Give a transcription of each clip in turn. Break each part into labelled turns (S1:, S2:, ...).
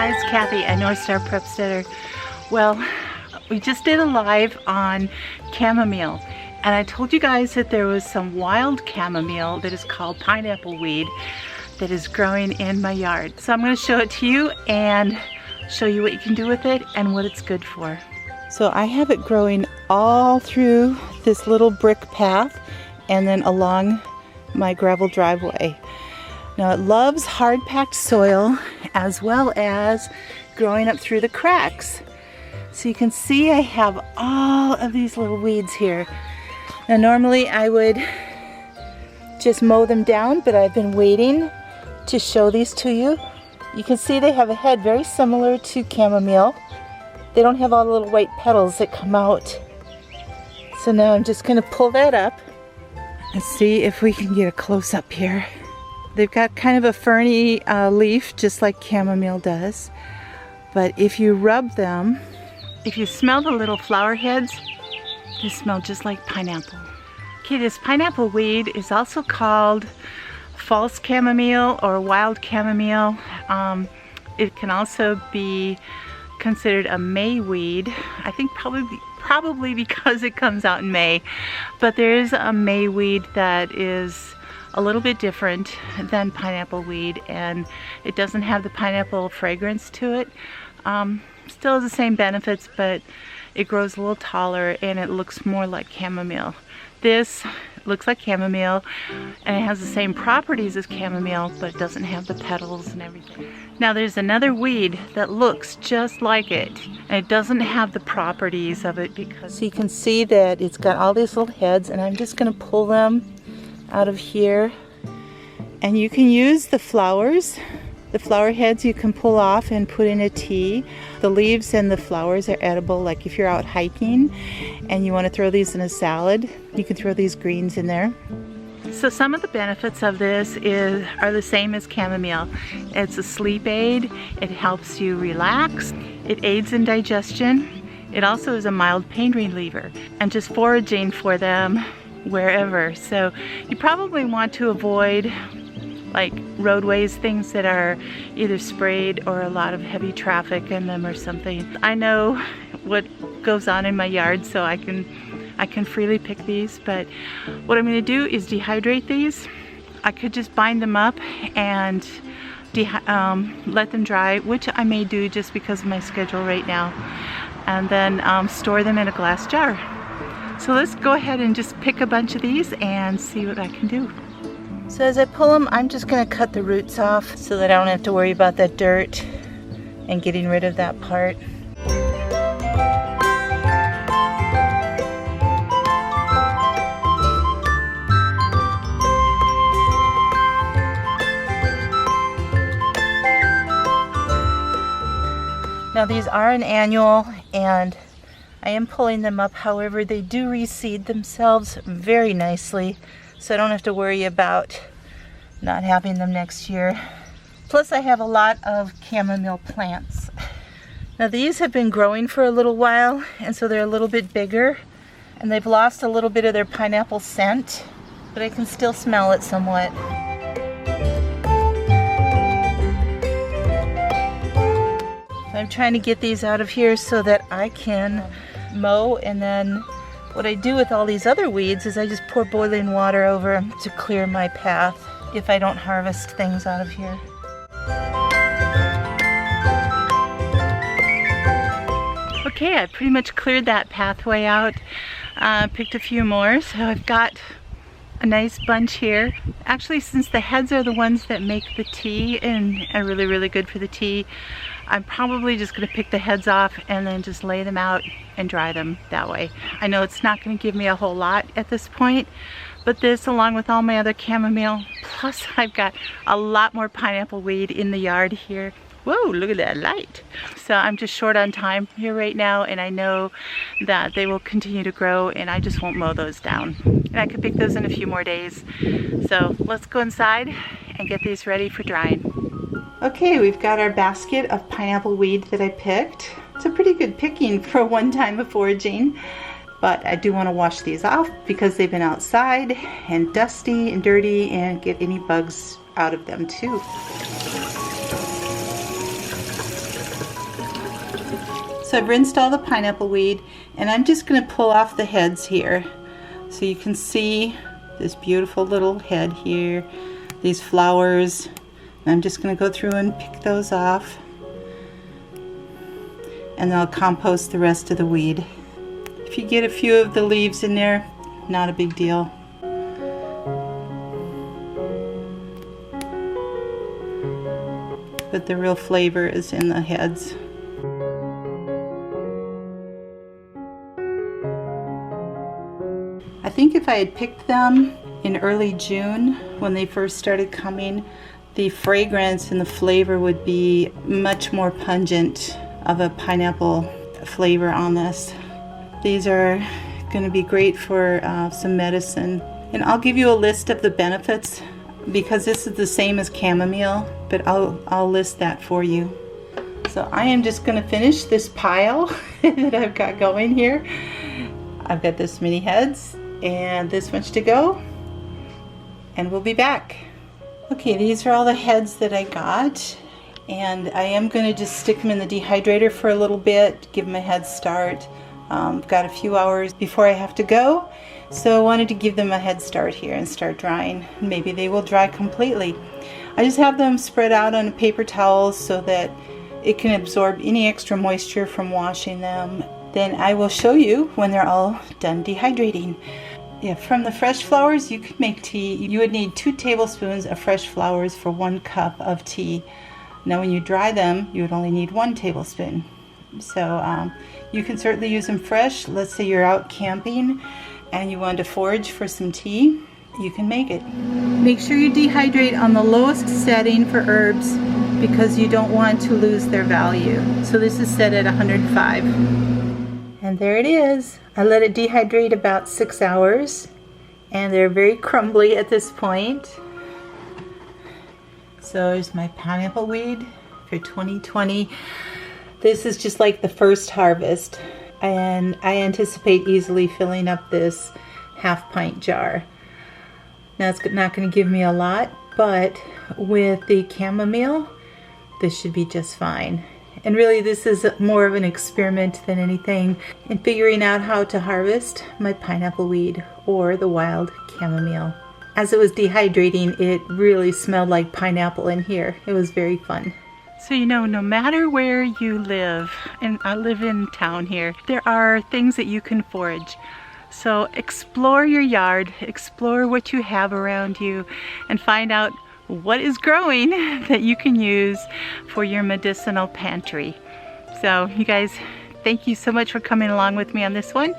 S1: Hi, it's Kathy at Northstar Prepsteader. Well, we just did a live on chamomile, and I told you guys that there was some wild chamomile that is called pineapple weed that is growing in my yard. So I'm going to show it to you and show you what you can do with it and what it's good for. So I have it growing all through this little brick path and then along my gravel driveway. Now it loves hard-packed soil as well as growing up through the cracks. So you can see I have all of these little weeds here. Now normally I would just mow them down, but I've been waiting to show these to you. You can see they have a head very similar to chamomile. They don't have all the little white petals that come out. So now I'm just going to pull that up and see if we can get a close-up here. They've got kind of a ferny leaf, just like chamomile does. But if you rub them, if you smell the little flower heads, they smell just like pineapple. Okay, this pineapple weed is also called false chamomile or wild chamomile. It can also be considered a May weed. I think probably because it comes out in May. But there is a May weed that is a little bit different than pineapple weed, and it doesn't have the pineapple fragrance to it. Still has the same benefits, but it grows a little taller and it looks more like chamomile. This looks like chamomile and it has the same properties as chamomile, but it doesn't have the petals and everything. Now there's another weed that looks just like it, and it doesn't have the properties of it because so you can see that it's got all these little heads, and I'm just going to pull them out of here. And you can use the flowers. The flower heads you can pull off and put in a tea. The leaves and the flowers are edible, like if you're out hiking and you want to throw these in a salad, you can throw these greens in there. So some of the benefits of this are the same as chamomile. It's a sleep aid, it helps you relax, it aids in digestion, it also is a mild pain reliever, and just foraging for them wherever. So you probably want to avoid like roadways, things that are either sprayed or a lot of heavy traffic in them or something. I know what goes on in my yard, so I can freely pick these, but what I'm going to do is dehydrate these. I could just bind them up and let them dry, which I may do just because of my schedule right now, and then store them in a glass jar. So let's go ahead and just pick a bunch of these and see what I can do. So as I pull them, I'm just going to cut the roots off so that I don't have to worry about that dirt and getting rid of that part. Now these are an annual, and I am pulling them up. However, they do reseed themselves very nicely, so I don't have to worry about not having them next year. Plus I have a lot of chamomile plants. Now these have been growing for a little while, and so they're a little bit bigger, and they've lost a little bit of their pineapple scent, but I can still smell it somewhat. I'm trying to get these out of here so that I can mow, and then what I do with all these other weeds is I just pour boiling water over them to clear my path if I don't harvest things out of here. Okay, I pretty much cleared that pathway out, picked a few more, so I've got a nice bunch here. Actually, since the heads are the ones that make the tea and are really, really good for the tea, I'm probably just going to pick the heads off and then just lay them out and dry them that way. I know it's not going to give me a whole lot at this point, but this, along with all my other chamomile, plus I've got a lot more pineapple weed in the yard here. Whoa, look at that light. So I'm just short on time here right now, and I know that they will continue to grow, and I just won't mow those down. And I could pick those in a few more days. So let's go inside and get these ready for drying. Okay, we've got our basket of pineapple weed that I picked. It's a pretty good picking for one time of foraging, but I do want to wash these off because they've been outside and dusty and dirty, and get any bugs out of them too. So I've rinsed all the pineapple weed, and I'm just going to pull off the heads here. So you can see this beautiful little head here, these flowers. And I'm just going to go through and pick those off. And then I'll compost the rest of the weed. If you get a few of the leaves in there, not a big deal. But the real flavor is in the heads. I think if I had picked them in early June when they first started coming, the fragrance and the flavor would be much more pungent of a pineapple flavor on this. These are going to be great for some medicine. And I'll give you a list of the benefits because this is the same as chamomile, but I'll list that for you. So I am just going to finish this pile that I've got going here. I've got this many heads and this much to go, and we'll be back. Okay, these are all the heads that I got, and I am going to just stick them in the dehydrator for a little bit, give them a head start. Got a few hours before I have to go, so I wanted to give them a head start here and start drying. Maybe they will dry completely. I just have them spread out on a paper towel so that it can absorb any extra moisture from washing them. Then I will show you when they're all done dehydrating. Yeah, from the fresh flowers you could make tea. You would need 2 tablespoons of fresh flowers for 1 cup of tea. Now when you dry them, you would only need 1 tablespoon. So you can certainly use them fresh. Let's say you're out camping and you want to forage for some tea, you can make it. Make sure you dehydrate on the lowest setting for herbs because you don't want to lose their value. So this is set at 105. And there it is. I let it dehydrate about 6 hours, and they're very crumbly at this point. So there's my pineapple weed for 2020. This is just like the first harvest, and I anticipate easily filling up this half-pint jar. Now it's not going to give me a lot, but with the chamomile, this should be just fine. And really this is more of an experiment than anything in figuring out how to harvest my pineapple weed or the wild chamomile. As it was dehydrating, it really smelled like pineapple in here. It was very fun. So you know, no matter where you live, and I live in town here, there are things that you can forage. So explore your yard, explore what you have around you, and find out what is growing that you can use for your medicinal pantry. So you guys, thank you so much for coming along with me on this one.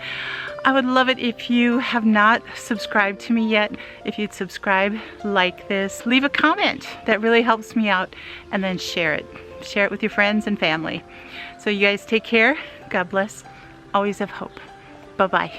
S1: I would love it if you have not subscribed to me yet. If you'd subscribe, like this, leave a comment. That really helps me out, and then share it. Share it with your friends and family. So you guys take care. God bless. Always have hope. Bye-bye.